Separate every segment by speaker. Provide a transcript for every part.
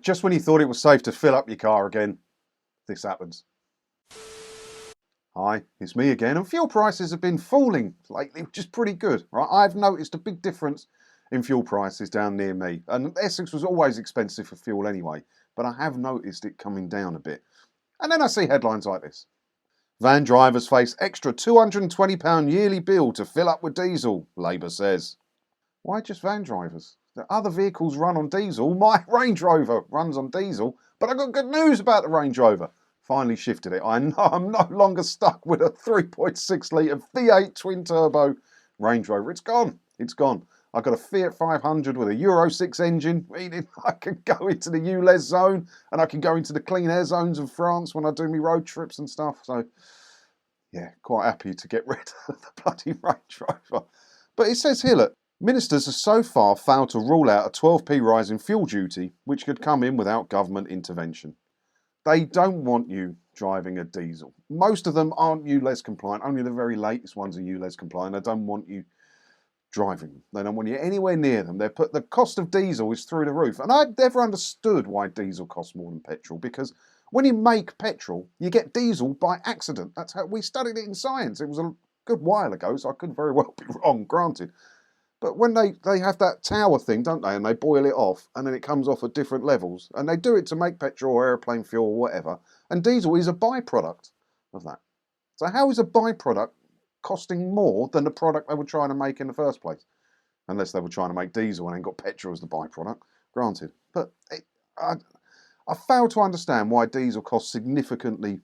Speaker 1: Just when you thought it was safe to fill up your car again, this happens. Hi, it's me again, and fuel prices have been falling lately, which is pretty good, right? I've noticed a big difference in fuel prices down near me, and Essex was always expensive for fuel anyway, but I have noticed it coming down a bit. And then I see headlines like this. Van drivers face extra £220 yearly bill to fill up with diesel, Labour says. Why just van drivers? The other vehicles run on diesel. My Range Rover runs on diesel, but I got good news about the Range Rover. Finally shifted it. I know I'm no longer stuck with a 3.6 litre V8 twin turbo Range Rover. It's gone. It's gone. I've got a Fiat 500 with a Euro 6 engine, meaning I can go into the ULEZ zone and I can go into the clean air zones of France when I do my road trips and stuff. So, yeah, quite happy to get rid of the bloody Range Rover. But it says here, look, ministers have so far failed to rule out a 12p rise in fuel duty, which could come in without government intervention. They don't want you driving a diesel. Most of them aren't ULEZ compliant. Only the very latest ones are ULEZ compliant. They don't want you driving them. They don't want you anywhere near them. The cost of diesel is through the roof. And I never understood why diesel costs more than petrol, because when you make petrol, you get diesel by accident. That's how we studied it in science. It was a good while ago, so I could very well be wrong, granted. But when they have that tower thing, don't they, and they boil it off, and then it comes off at different levels, and they do it to make petrol or aeroplane fuel or whatever, and diesel is a byproduct of that. So how is a byproduct costing more than the product they were trying to make in the first place? Unless they were trying to make diesel and then got petrol as the byproduct, granted. But I fail to understand why diesel costs significantly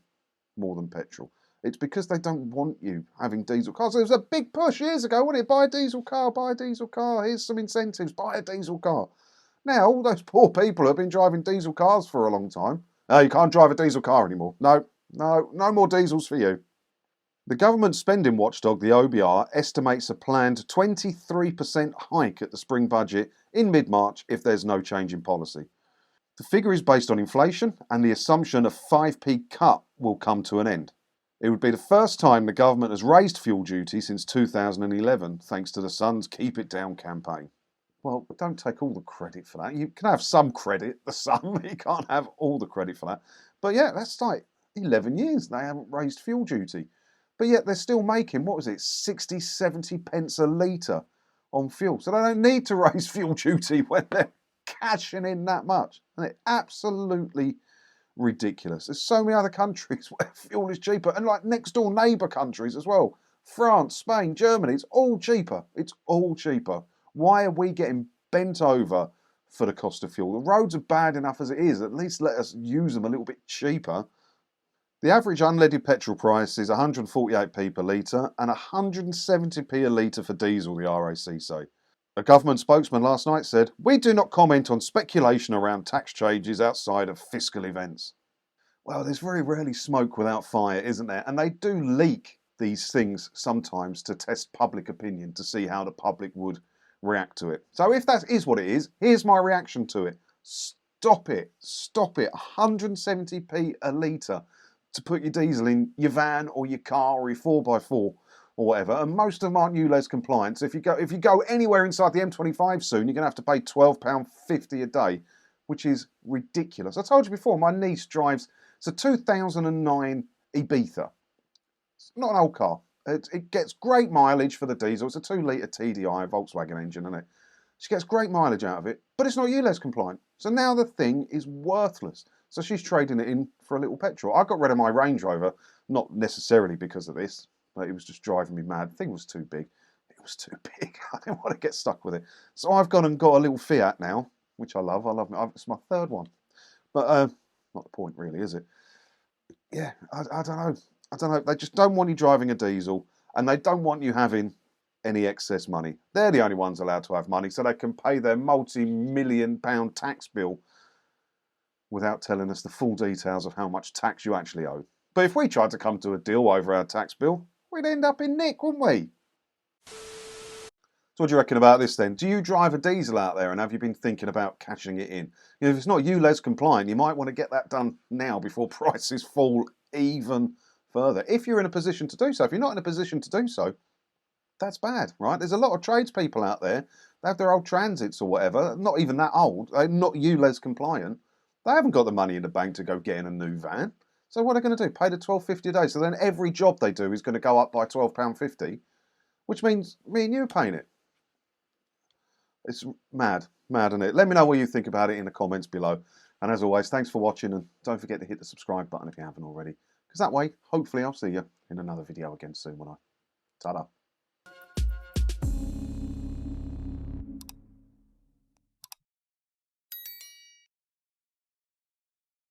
Speaker 1: more than petrol. It's because they don't want you having diesel cars. There was a big push years ago, wasn't it? Buy a diesel car, buy a diesel car. Here's some incentives, buy a diesel car. Now, all those poor people have been driving diesel cars for a long time. No, you can't drive a diesel car anymore. No more diesels for you. The government spending watchdog, the OBR, estimates a planned 23% hike at the spring budget in mid-March if there's no change in policy. The figure is based on inflation and the assumption a 5p cut will come to an end. It would be the first time the government has raised fuel duty since 2011, thanks to the Sun's Keep It Down campaign. Well, don't take all the credit for that. You can have some credit, the Sun, but you can't have all the credit for that. But yeah, that's like 11 years they haven't raised fuel duty. But yet they're still making, what was it, 60, 70 pence a litre on fuel. So they don't need to raise fuel duty when they're cashing in that much. And it's absolutely ridiculous. There's so many other countries where fuel is cheaper, and like next door neighbour countries as well. France, Spain, Germany, it's all cheaper. It's all cheaper. Why are we getting bent over for the cost of fuel? The roads are bad enough as it is. At least let us use them a little bit cheaper. The average unleaded petrol price is 148p per litre and 170p a litre for diesel, the RAC say. A government spokesman last night said, "We do not comment on speculation around tax changes outside of fiscal events." Well, there's very rarely smoke without fire, isn't there? And they do leak these things sometimes to test public opinion, to see how the public would react to it. So if that is what it is, here's my reaction to it. Stop it. Stop it. 170p a litre to put your diesel in your van or your car or your 4x4. Or whatever, and most of them aren't ULEZ compliant. So if you go anywhere inside the M25 soon, you're going to have to pay £12.50 a day, which is ridiculous. I told you before, my niece drives, it's a 2009 Ibiza. It's not an old car. It gets great mileage for the diesel. It's a 2 litre TDI Volkswagen engine, isn't it? She gets great mileage out of it, but it's not ULEZ compliant. So now the thing is worthless. So she's trading it in for a little petrol. I got rid of my Range Rover, not necessarily because of this. It was just driving me mad. The thing was too big. It was too big. I didn't want to get stuck with it. So I've gone and got a little Fiat now, which I love. It's my third one. But not the point really, is it? Yeah, I don't know. I don't know. They just don't want you driving a diesel, and they don't want you having any excess money. They're the only ones allowed to have money, so they can pay their multi-million-pound tax bill without telling us the full details of how much tax you actually owe. But if we tried to come to a deal over our tax bill, we'd end up in nick, wouldn't we? So what do you reckon about this then? Do you drive a diesel out there, and have you been thinking about cashing it in? If it's not ULEZ compliant, you might want to get that done now before prices fall even further. If you're in a position to do so. If you're not in a position to do so, that's bad, right? There's a lot of tradespeople out there They have their old transits or whatever, not even that old, they're not ULEZ compliant. They haven't got the money in the bank to go get in a new van. So what are they going to do? Pay the £12.50 a day. So then every job they do is going to go up by £12.50, which means me and you are paying it. It's mad, isn't it? Let me know what you think about it in the comments below. And as always, thanks for watching, and don't forget to hit the subscribe button if you haven't already, because that way, hopefully, I'll see you in another video again soon when I ta-da.